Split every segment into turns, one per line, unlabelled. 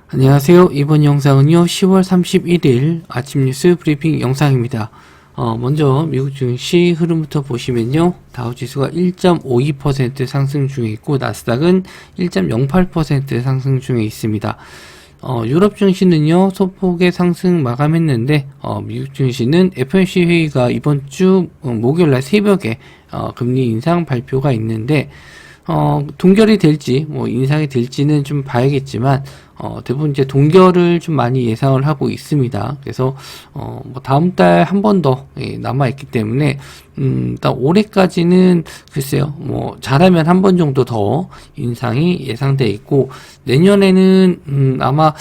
안녕하세요. 이번 영상은요, 10월 31일 아침 뉴스 브리핑 영상입니다. 먼저 미국 증시 흐름부터 보시면요, 다우지수가 1.52% 상승 중에 있고, 나스닥은 1.08% 상승 중에 있습니다. 유럽 증시는요, 소폭의 상승 마감했는데, 미국 증시는 FOMC 회의가 이번 주 목요일날 새벽에 금리 인상 발표가 있는데, 동결이 될지, 인상이 될지는 좀 봐야겠지만, 대부분 이제 동결을 좀 많이 예상을 하고 있습니다. 그래서, 다음 달 한 번 더 남아있기 때문에, 일단 올해까지는 글쎄요, 잘하면 한 번 정도 더 인상이 예상돼 있고, 내년에는, 아마,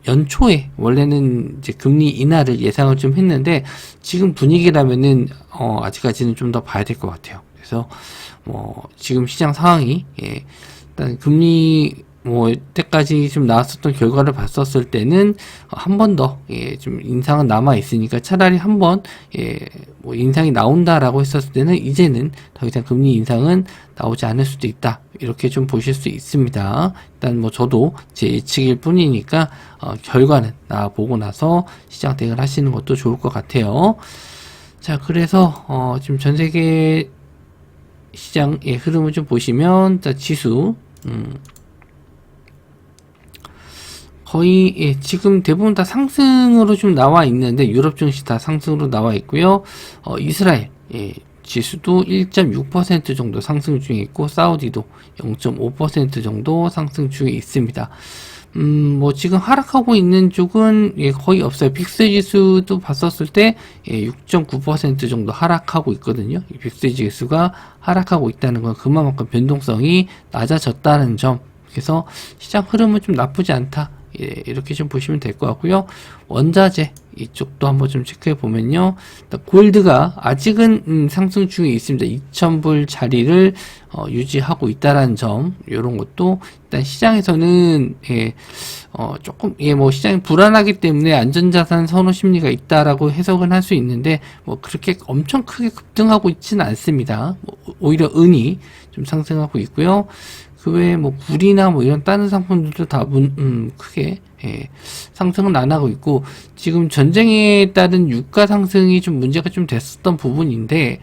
연초에 원래는 이제 금리 인하를 예상을 좀 했는데, 지금 분위기라면은, 아직까지는 좀 더 봐야 될 것 같아요. 그래서, 지금 시장 상황이, 일단 금리, 때까지 좀 나왔었던 결과를 봤었을 때는, 한 번 더, 좀 인상은 남아있으니까 차라리 한 번, 인상이 나온다라고 했었을 때는, 이제는 더 이상 금리 인상은 나오지 않을 수도 있다. 이렇게 좀 보실 수 있습니다. 일단 저도 제 예측일 뿐이니까, 결과는 보고 나서 시장 대응을 하시는 것도 좋을 것 같아요. 자, 그래서, 지금 전 세계, 시장의 흐름을 좀 보시면, 지수, 거의, 지금 대부분 다 상승으로 좀 나와 있는데, 유럽 증시 다 상승으로 나와 있고요. 이스라엘, 지수도 1.6% 정도 상승 중에 있고, 사우디도 0.5% 정도 상승 중에 있습니다. 지금 하락하고 있는 쪽은 거의 없어요. 빅스 지수도 봤었을 때 6.9% 정도 하락하고 있거든요. 이 빅스 지수가 하락하고 있다는 건 그만큼 변동성이 낮아졌다는 점. 그래서 시장 흐름은 좀 나쁘지 않다. 이렇게 좀 보시면 될 것 같고요. 원자재 이쪽도 한번 좀 체크해 보면요, 골드가 아직은 상승 중에 있습니다. 2,000불 자리를 유지하고 있다라는 점, 이런 것도 일단 시장에서는 조금 시장이 불안하기 때문에 안전자산 선호 심리가 있다라고 해석은 할 수 있는데, 그렇게 엄청 크게 급등하고 있지는 않습니다. 오히려 은이 좀 상승하고 있고요. 그 외에 불이나 이런 다른 상품들도 다 크게 상승은 안 하고 있고, 지금 전쟁에 따른 유가 상승이 좀 문제가 좀 됐었던 부분인데,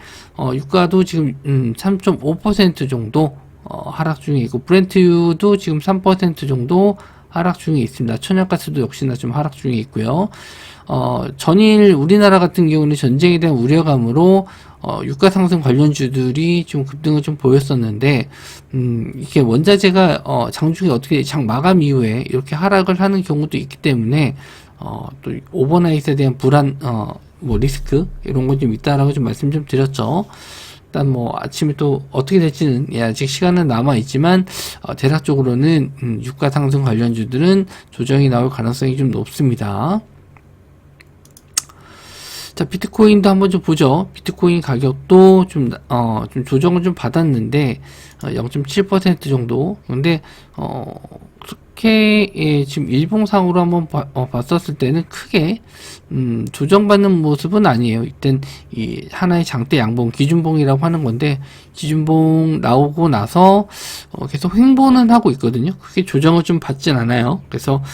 유가도 지금 3.5% 정도 하락 중에 있고, 브렌트유도 지금 3% 정도 하락 중에 있습니다. 천연가스도 역시나 좀 하락 중에 있고요. 전일 우리나라 같은 경우는 전쟁에 대한 우려감으로 유가 상승 관련주들이 좀 급등을 좀 보였었는데, 이게 원자재가 장중에 어떻게 장 마감 이후에 이렇게 하락을 하는 경우도 있기 때문에, 또 오버나잇에 대한 불안, 리스크 이런 건 좀 있다라고 좀 말씀 좀 드렸죠. 일단 아침에 또 어떻게 될지는 아직 시간은 남아 있지만, 대략적으로는 유가 상승 관련주들은 조정이 나올 가능성이 좀 높습니다. 자, 비트코인도 한번 좀 보죠. 비트코인 가격도 좀 조정을 좀 받았는데, 0.7% 정도. 근데, 그렇게, 지금 일봉상으로 한번 봤었을 때는 크게, 조정받는 모습은 아니에요. 이땐 이 하나의 장대 양봉, 기준봉이라고 하는 건데, 기준봉 나오고 나서, 계속 횡보는 하고 있거든요. 크게 조정을 좀 받진 않아요. 그래서,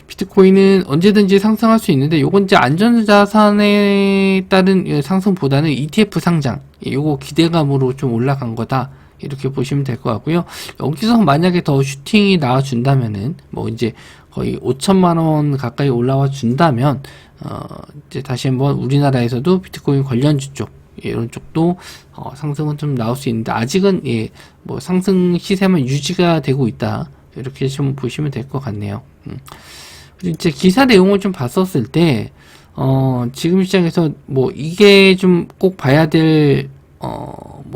비트코인은 언제든지 상승할 수 있는데, 요건 이제 안전자산에 따른 상승보다는 ETF 상장, 요거 기대감으로 좀 올라간 거다. 이렇게 보시면 될 것 같고요. 여기서 만약에 더 슈팅이 나와준다면은, 이제 거의 5천만원 가까이 올라와 준다면, 이제 다시 한번 우리나라에서도 비트코인 관련주 쪽, 이런 쪽도, 상승은 좀 나올 수 있는데, 아직은, 상승 시세만 유지가 되고 있다. 이렇게 좀 보시면 될 것 같네요. 이제 기사 내용을 좀 봤었을 때, 지금 시장에서 이게 좀 꼭 봐야 될,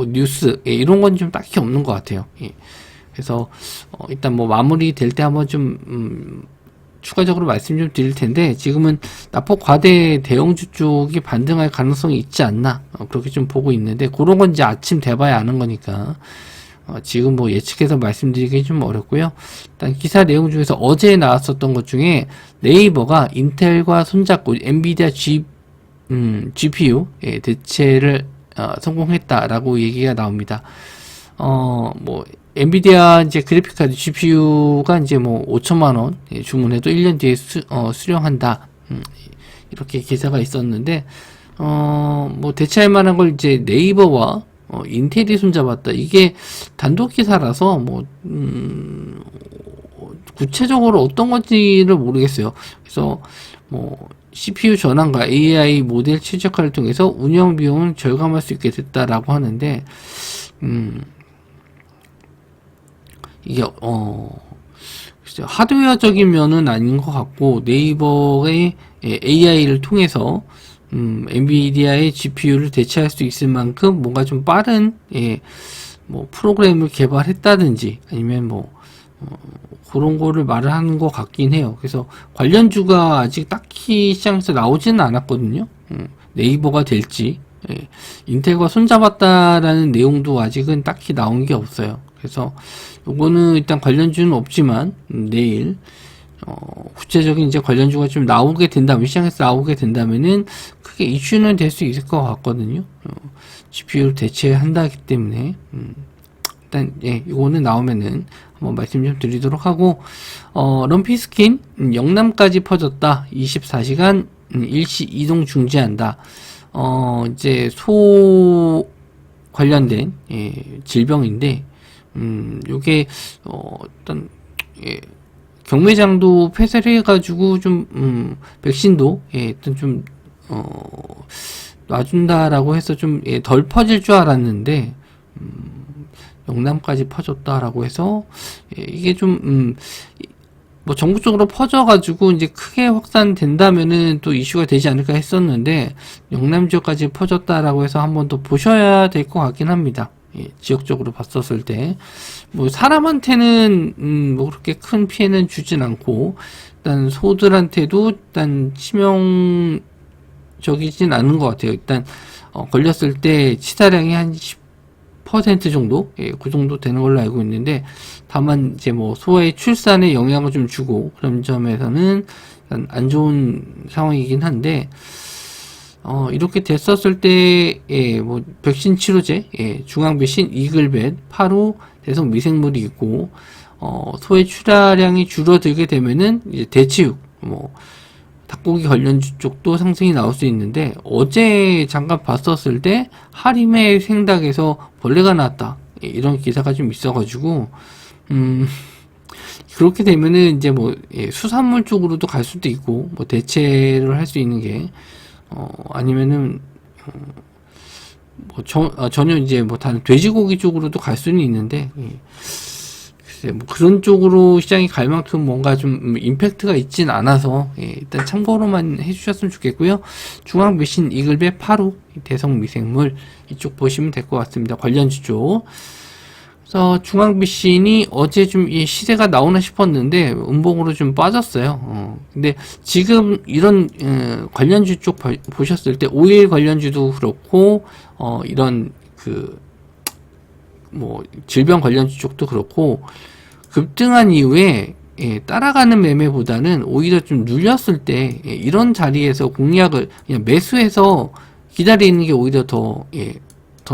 뉴스, 이런 건 좀 딱히 없는 것 같아요. 그래서, 일단 마무리 될 때 한번 좀, 추가적으로 말씀 좀 드릴 텐데, 지금은 낙폭 과대 대형주 쪽이 반등할 가능성이 있지 않나, 그렇게 좀 보고 있는데, 그런 건 이제 아침 돼봐야 아는 거니까, 지금 예측해서 말씀드리기 좀 어렵고요. 일단 기사 내용 중에서 어제 나왔었던 것 중에 네이버가 인텔과 손잡고 엔비디아 GPU 대체를 성공했다라고 얘기가 나옵니다. 엔비디아 이제 그래픽카드 GPU가 이제 뭐 5천만 원 주문해도 1년 뒤에 수령한다. 이렇게 기사가 있었는데, 뭐 대체할 만한 걸 이제 네이버와 인텔이 손잡았다. 이게 단독 기사라서 뭐 구체적으로 어떤 건지를 모르겠어요. 그래서 뭐 CPU 전환과 AI 모델 최적화를 통해서 운영 비용을 절감할 수 있게 됐다라고 하는데, 이게 글쎄요, 하드웨어적인 면은 아닌 것 같고, 네이버의 AI를 통해서 엔비디아의 GPU를 대체할 수 있을 만큼 뭔가 좀 빠른 뭐 프로그램을 개발했다든지 아니면 뭐 그런 거를 말을 하는 것 같긴 해요. 그래서 관련주가 아직 딱히 시장에서 나오지는 않았거든요. 네이버가 될지 인텔과 손잡았다라는 내용도 아직은 딱히 나온 게 없어요. 그래서 요거는 일단 관련주는 없지만 내일 구체적인 이제 관련주가 좀 나오게 된다면, 시장에서 나오게 된다면은 크게 이슈는 될 수 있을 것 같거든요. GPU를 대체한다기 때문에 일단 이거는 나오면은 한번 말씀 좀 드리도록 하고, 럼피 스킨 영남까지 퍼졌다. 24시간 일시 이동 중지한다. 이제 소 관련된 질병인데, 요게 어떤 경매장도 폐쇄를 해가지고 좀 백신도 일단 좀 놔준다라고 해서 좀 덜 퍼질 줄 알았는데 영남까지 퍼졌다라고 해서 이게 좀 뭐 전국적으로 퍼져가지고 이제 크게 확산된다면은 또 이슈가 되지 않을까 했었는데, 영남 지역까지 퍼졌다라고 해서 한번 더 보셔야 될 것 같긴 합니다. 지역적으로 봤었을 때 뭐 사람한테는 뭐 그렇게 큰 피해는 주진 않고, 일단 소들한테도 일단 치명적이진 않은 것 같아요. 일단 걸렸을 때 치사량이 한 10% 정도, 그 정도 되는 걸로 알고 있는데, 다만 이제 뭐 소의 출산에 영향을 좀 주고 그런 점에서는 안 좋은 상황이긴 한데, 이렇게 됐었을 때, 뭐, 백신 치료제, 중앙배신, 이글벳, 파루, 대성 미생물이 있고, 소의 출하량이 줄어들게 되면은, 이제 대치육, 뭐, 닭고기 관련주 쪽도 상승이 나올 수 있는데, 어제 잠깐 봤었을 때, 하림의 생닭에서 벌레가 나왔다. 이런 기사가 좀 있어가지고, 그렇게 되면은, 이제 뭐, 수산물 쪽으로도 갈 수도 있고, 뭐, 대체를 할 수 있는 게, 아니면은, 뭐, 전혀 이제 뭐, 다른 돼지고기 쪽으로도 갈 수는 있는데, 글쎄, 뭐, 그런 쪽으로 시장이 갈 만큼 뭔가 좀, 임팩트가 있진 않아서, 일단 참고로만 해주셨으면 좋겠고요. 중앙배신, 이글벳, 파루, 대성 미생물, 이쪽 보시면 될 것 같습니다. 관련주 쪽. 그래서 중앙비신이 어제 좀 이 시세가 나오나 싶었는데 음봉으로 좀 빠졌어요. 근데 지금 이런 관련주 쪽 보셨을 때 오일 관련주도 그렇고 이런 그 뭐 질병 관련주 쪽도 그렇고 급등한 이후에 따라가는 매매보다는 오히려 좀 눌렸을 때 이런 자리에서 공략을 그냥 매수해서 기다리는 게 오히려 더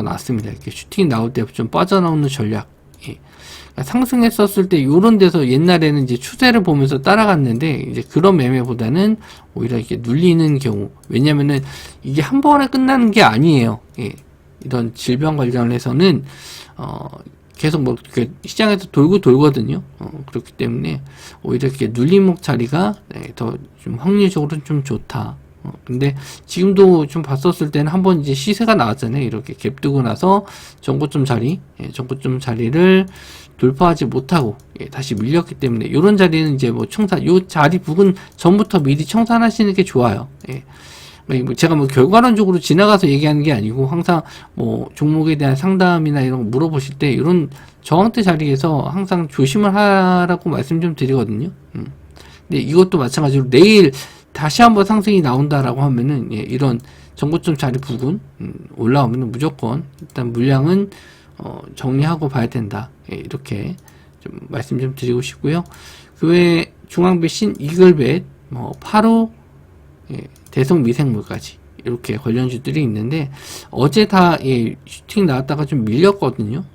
낫습니다. 이렇게 슈팅 나올 때 좀 빠져나오는 전략. 그러니까 상승했었을 때 요런 데서 옛날에는 이제 추세를 보면서 따라갔는데, 이제 그런 매매보다는 오히려 이렇게 눌리는 경우. 왜냐면은 이게 한 번에 끝나는 게 아니에요. 이런 질병 관련해서는 계속 뭐 시장에서 돌고 돌거든요. 그렇기 때문에 오히려 이렇게 눌림목 자리가 더 좀 확률적으로는 좀 좋다. 근데 지금도 좀 봤었을 때는 한번 이제 시세가 나왔잖아요. 이렇게 갭 뜨고 나서 전고점 자리를 돌파하지 못하고 다시 밀렸기 때문에 이런 자리는 이제 뭐 요 자리 부근 전부터 미리 청산하시는 게 좋아요. 제가 뭐 결과론적으로 지나가서 얘기하는 게 아니고, 항상 뭐 종목에 대한 상담이나 이런 거 물어보실 때 이런 저항대 자리에서 항상 조심을 하라고 말씀 좀 드리거든요. 근데 이것도 마찬가지로 내일 다시 한번 상승이 나온다라고 하면은 이런 전고점 자리 부근 올라오면은 무조건 일단 물량은 정리하고 봐야 된다. 이렇게 좀 말씀 좀 드리고 싶고요. 그 외에 중앙배신, 이글벳, 뭐 파로, 대성 미생물까지 이렇게 관련주들이 있는데 어제 다 슈팅 나왔다가 좀 밀렸거든요.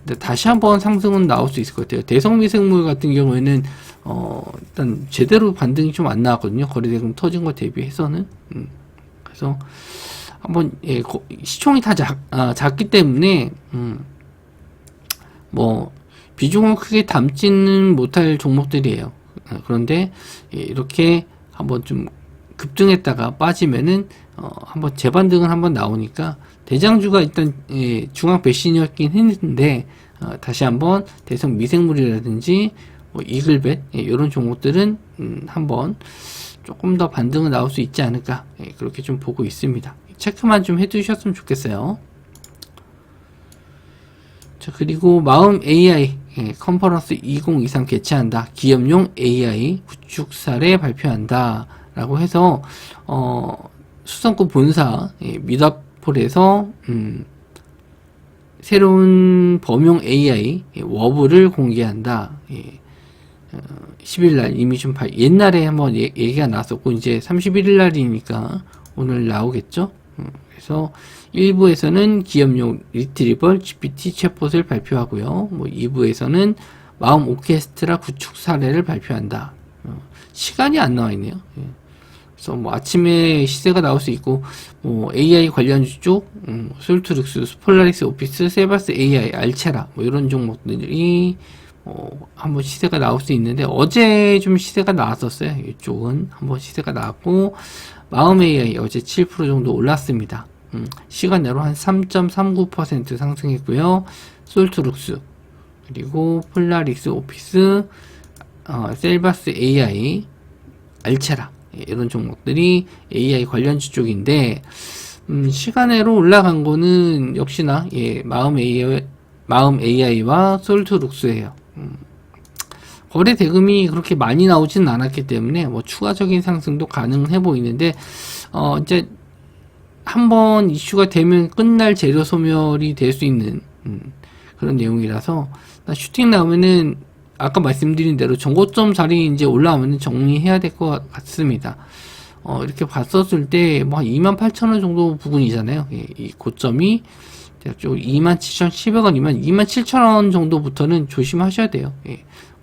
근데 다시 한번 상승은 나올 수 있을 것 같아요. 대성미생물 같은 경우에는 일단 제대로 반등이 좀 안 나왔거든요. 거래대금 터진 거 대비해서는. 그래서 한번 시총이 다 작기 때문에 뭐 비중을 크게 담지는 못할 종목들이에요. 그런데 이렇게 한번 좀 급등했다가 빠지면은 한번 재반등을 한번 나오니까 대장주가 일단 중앙 배신이었긴 했는데 다시 한번 대성 미생물이라든지 뭐 이글벳 이런 종목들은 한번 조금 더 반등은 나올 수 있지 않을까 그렇게 좀 보고 있습니다. 체크만 좀 해두셨으면 좋겠어요. 자, 그리고 마음 AI 컨퍼런스 2023 개최한다. 기업용 AI 구축 사례 발표한다. 라고 해서 수성구 본사 미다폴에서 새로운 범용 AI 워브를 공개한다. 10일날 이미 좀 옛날에 한번 얘기가 나왔었고 이제 31일날이니까 오늘 나오겠죠. 그래서 1부에서는 기업용 리트리벌 GPT 챗봇을 발표하고요. 뭐 2부에서는 마음 오케스트라 구축 사례를 발표한다. 시간이 안 나와 있네요. 그래서 뭐 아침에 시세가 나올 수 있고 뭐 AI 관련주 쪽, 솔트룩스, 폴라리스 오피스, 세바스 AI, 알체라 뭐 이런 종목들이 한번 시세가 나올 수 있는데 어제 좀 시세가 나왔었어요. 이쪽은 한번 시세가 나왔고 마음 AI 어제 7% 정도 올랐습니다. 시간 내로 한 3.39% 상승했고요. 솔트룩스 그리고 폴라리스 오피스, 셀바스 AI, 알체라 이런 종목들이 AI 관련주 쪽인데 시간으로 올라간 거는 역시나 마음 AI와 솔트룩스예요. 거래 대금이 그렇게 많이 나오진 않았기 때문에 뭐 추가적인 상승도 가능해 보이는데 이제 한번 이슈가 되면 끝날 재료 소멸이 될 수 있는 그런 내용이라서 슈팅 나오면은 아까 말씀드린 대로 정고점 자리 이제 올라오면 정리해야 될 것 같습니다. 이렇게 봤었을 때 뭐 28,000원 정도 부근이잖아요. 이 고점이 대략적으로 27,700원, 27,000원 정도부터는 조심하셔야 돼요.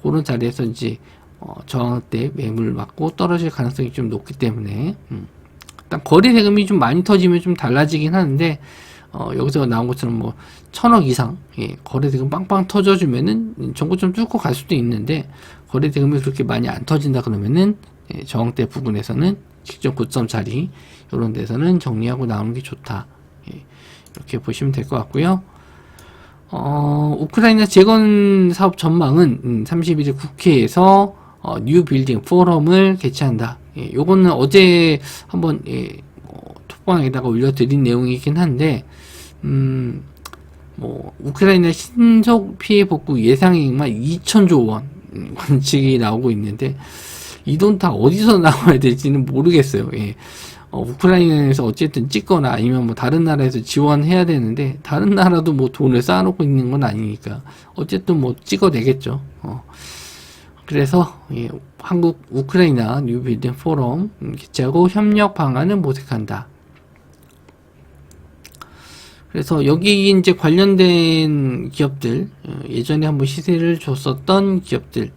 그런 자리에서 이제 저항 때 매물 맞고 떨어질 가능성이 좀 높기 때문에 일단 거래 대금이 좀 많이 터지면 좀 달라지긴 하는데 여기서 나온 것처럼 뭐 1,000억 이상 거래 대금 빵빵 터져주면은 정고점 뚫고 갈 수도 있는데 거래 대금이 그렇게 많이 안 터진다 그러면은 저항대 부분에서는 직접 고점 자리 이런 데서는 정리하고 나오는 게 좋다. 이렇게 보시면 될 것 같고요. 우크라이나 재건 사업 전망은 31일 국회에서 뉴 빌딩 포럼을 개최한다. 요거는 어제 한번 톡방에다가 올려드린 내용이긴 한데 뭐 우크라이나 신속 피해 복구 예상액만 2,000조 원 원칙이 나오고 있는데 이 돈 다 어디서 나와야 될지는 모르겠어요. 우크라이나에서 어쨌든 찍거나 아니면 뭐 다른 나라에서 지원해야 되는데 다른 나라도 뭐 돈을 쌓아놓고 있는 건 아니니까 어쨌든 뭐 찍어내겠죠. 그래서 한국 우크라이나 뉴 빌딩 포럼 개최하고 협력 방안을 모색한다. 그래서 여기 이제 관련된 기업들 예전에 한번 시세를 줬었던 기업들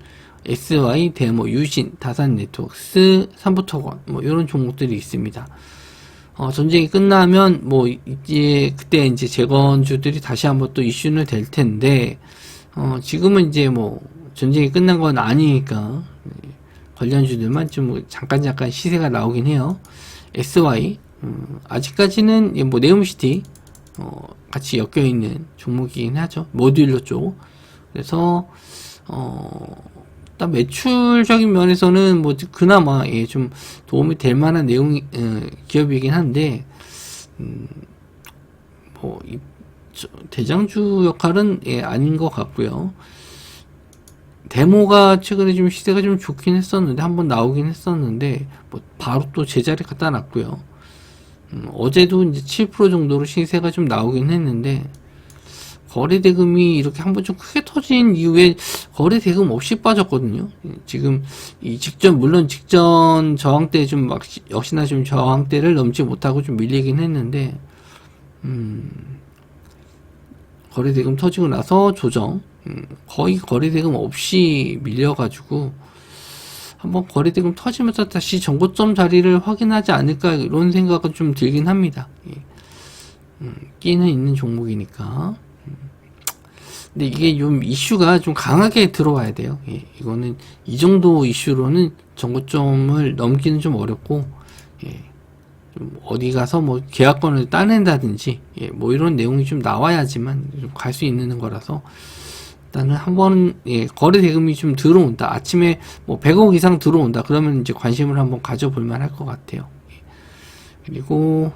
SY, 데모, 유신, 다산 네트워크스, 삼부토건 뭐 이런 종목들이 있습니다. 전쟁이 끝나면 뭐 이제 그때 이제 재건주들이 다시 한번 또 이슈는 될 텐데 지금은 이제 뭐 전쟁이 끝난 건 아니니까 관련주들만 좀 잠깐 시세가 나오긴 해요. SY 아직까지는 뭐 네옴시티 같이 엮여 있는 종목이긴 하죠. 모듈러 쪽. 그래서 일단 매출적인 면에서는 뭐 그나마 좀 도움이 될 만한 내용 기업이긴 한데 뭐 대장주 역할은 아닌 것 같고요. 데모가 최근에 좀 시세가 좀 좋긴 했었는데 한번 나오긴 했었는데 뭐 바로 또 제자리 갖다 놨고요. 어제도 이제 7% 정도로 시세가 좀 나오긴 했는데 거래 대금이 이렇게 한번 좀 크게 터진 이후에 거래 대금 없이 빠졌거든요. 지금 물론 직전 저항대 좀 역시나 좀 저항대를 넘지 못하고 좀 밀리긴 했는데 거래대금 터지고 나서 조정, 거의 거래대금 없이 밀려가지고 한번 거래대금 터지면서 다시 정고점 자리를 확인하지 않을까 이런 생각은 좀 들긴 합니다. 끼는 있는 종목이니까. 근데 이게 좀 이슈가 좀 강하게 들어와야 돼요. 이거는 이 정도 이슈로는 정고점을 넘기는 좀 어렵고, 좀 어디 가서 뭐 계약권을 따낸다든지, 뭐 이런 내용이 좀 나와야지만 좀 갈 수 있는 거라서, 일단은 한번 거래 대금이 좀 들어온다. 아침에 뭐 100억 이상 들어온다. 그러면 이제 관심을 한번 가져볼 만할 것 같아요. 그리고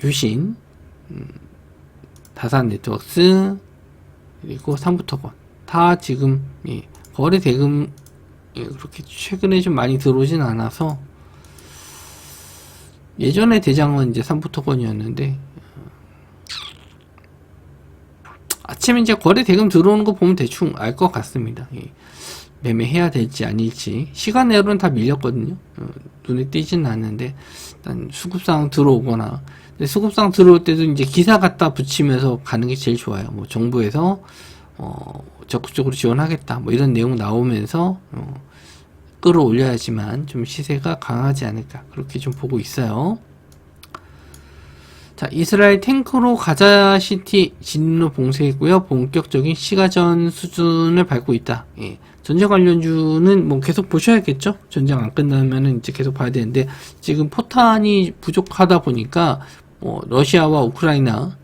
유신, 다산 네트워크스, 그리고 삼부토건 다 지금 거래 대금 그렇게 최근에 좀 많이 들어오진 않아서, 예전에 대장은 이제 삼부토건이었는데 아침에 이제 거래 대금 들어오는 거 보면 대충 알 것 같습니다. 매매해야 될지 아닐지 시간 내로는 다 밀렸거든요. 눈에 띄진 않는데 일단 수급상 들어오거나, 근데 수급상 들어올 때도 이제 기사 갖다 붙이면서 가는 게 제일 좋아요. 뭐 정부에서 적극적으로 지원하겠다 뭐 이런 내용 나오면서 끌어올려야지만 좀 시세가 강하지 않을까 그렇게 좀 보고 있어요. 자, 이스라엘 탱크로 가자시티 진로 봉쇄했고요. 본격적인 시가전 수준을 밟고 있다. 전쟁 관련주는 뭐 계속 보셔야겠죠. 전쟁 안 끝나면은 이제 계속 봐야 되는데, 지금 포탄이 부족하다 보니까 러시아와 우크라이나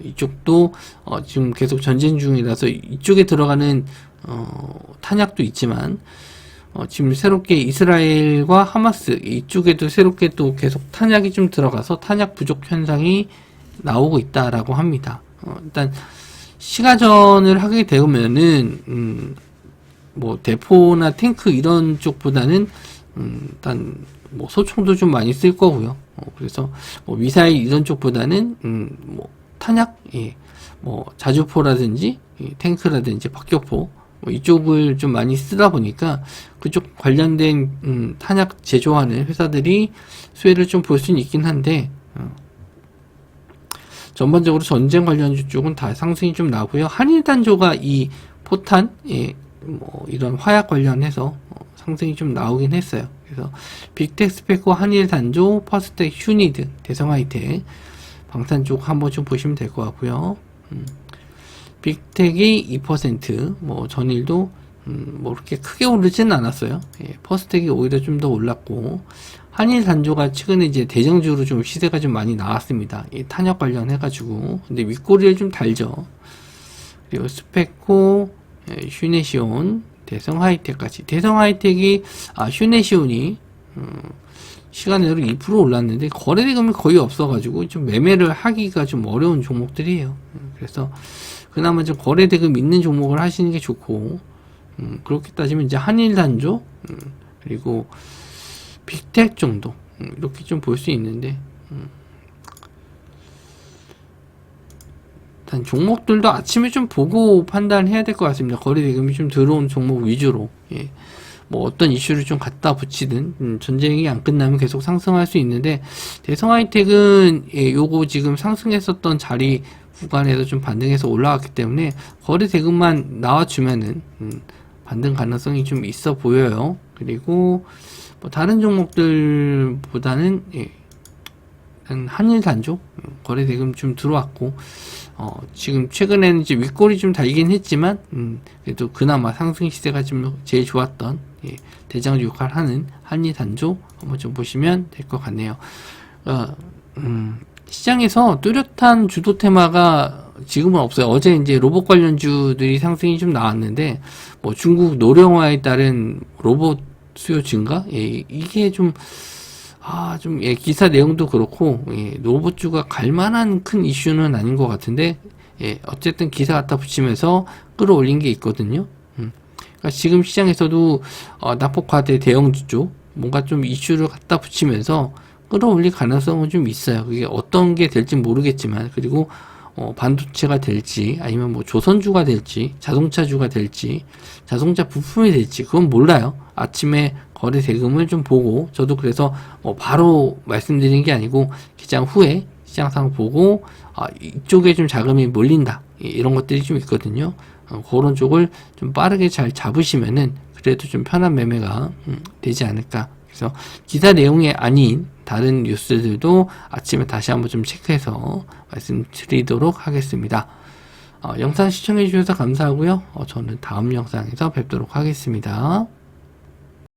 이쪽도 지금 계속 전쟁 중이라서 이쪽에 들어가는 탄약도 있지만, 지금 새롭게 이스라엘과 하마스 이쪽에도 새롭게 또 계속 탄약이 좀 들어가서 탄약 부족 현상이 나오고 있다라고 합니다. 일단 시가전을 하게 되면은 뭐 대포나 탱크 이런 쪽보다는 일단 뭐 소총도 좀 많이 쓸 거고요. 그래서 뭐 미사일 이런 쪽보다는 뭐 탄약, 뭐 자주포라든지 탱크라든지 박격포 이쪽을 좀 많이 쓰다 보니까 그쪽 관련된 탄약 제조하는 회사들이 수혜를 좀 볼 수는 있긴 한데, 전반적으로 전쟁 관련주 쪽은 다 상승이 좀 나고요. 한일단조가 이 포탄, 뭐 이런 화약 관련해서 상승이 좀 나오긴 했어요. 그래서 빅텍스페코, 한일단조, 퍼스텍, 휴니드, 대성하이텍, 방산 쪽 한번 좀 보시면 될 것 같고요. 빅텍이 2%, 뭐 전일도 뭐 그렇게 크게 오르지는 않았어요. 퍼스텍이 오히려 좀 더 올랐고, 한일 단조가 최근에 이제 대장주로 좀 시세가 좀 많이 나왔습니다. 이 탄약 관련해가지고. 근데 윗꼬리를 좀 달죠. 그리고 스페코, 휴네시온, 대성하이텍까지. 대성하이텍이 휴네시온이 시간으로 2% 올랐는데 거래대금이 거의 없어가지고 좀 매매를 하기가 좀 어려운 종목들이에요. 그래서 그나마 좀 거래대금 있는 종목을 하시는 게 좋고, 그렇게 따지면 이제 한일단조, 그리고 빅텍 정도, 이렇게 좀 볼 수 있는데, 일단 종목들도 아침에 좀 보고 판단해야 될 것 같습니다. 거래대금이 좀 들어온 종목 위주로. 뭐 어떤 이슈를 좀 갖다 붙이든 전쟁이 안 끝나면 계속 상승할 수 있는데, 대성하이텍은 요거 지금 상승했었던 자리 구간에서 좀 반등해서 올라왔기 때문에 거래 대금만 나와주면은 반등 가능성이 좀 있어 보여요. 그리고 뭐 다른 종목들보다는 한일 단조 거래 대금 좀 들어왔고, 지금 최근에는 이제 윗골이 좀 달긴 했지만 그래도 그나마 상승 시세가 좀 제일 좋았던 대장주 역할을 하는 한일 단조 한번 좀 보시면 될 것 같네요. 시장에서 뚜렷한 주도 테마가 지금은 없어요. 어제 이제 로봇 관련주들이 상승이 좀 나왔는데, 뭐 중국 노령화에 따른 로봇 수요 증가? 이게 좀, 기사 내용도 그렇고, 로봇주가 갈만한 큰 이슈는 아닌 것 같은데, 어쨌든 기사 갖다 붙이면서 끌어올린 게 있거든요. 그러니까 지금 시장에서도, 낙폭과대 대형주 쪽, 뭔가 좀 이슈를 갖다 붙이면서 끌어올릴 가능성은 좀 있어요. 그게 어떤 게 될지 모르겠지만, 그리고 반도체가 될지, 아니면 뭐 조선주가 될지, 자동차주가 될지, 자동차 부품이 될지, 그건 몰라요. 아침에 거래 대금을 좀 보고, 저도 그래서 바로 말씀드리는 게 아니고 기장 후에 시장상 보고 이쪽에 좀 자금이 몰린다, 이런 것들이 좀 있거든요. 그런 쪽을 좀 빠르게 잘 잡으시면은 그래도 좀 편한 매매가 되지 않을까. 그래서 기사 내용이 아닌 다른 뉴스들도 아침에 다시 한번 좀 체크해서 말씀드리도록 하겠습니다. 영상 시청해 주셔서 감사하고요. 저는 다음 영상에서 뵙도록 하겠습니다.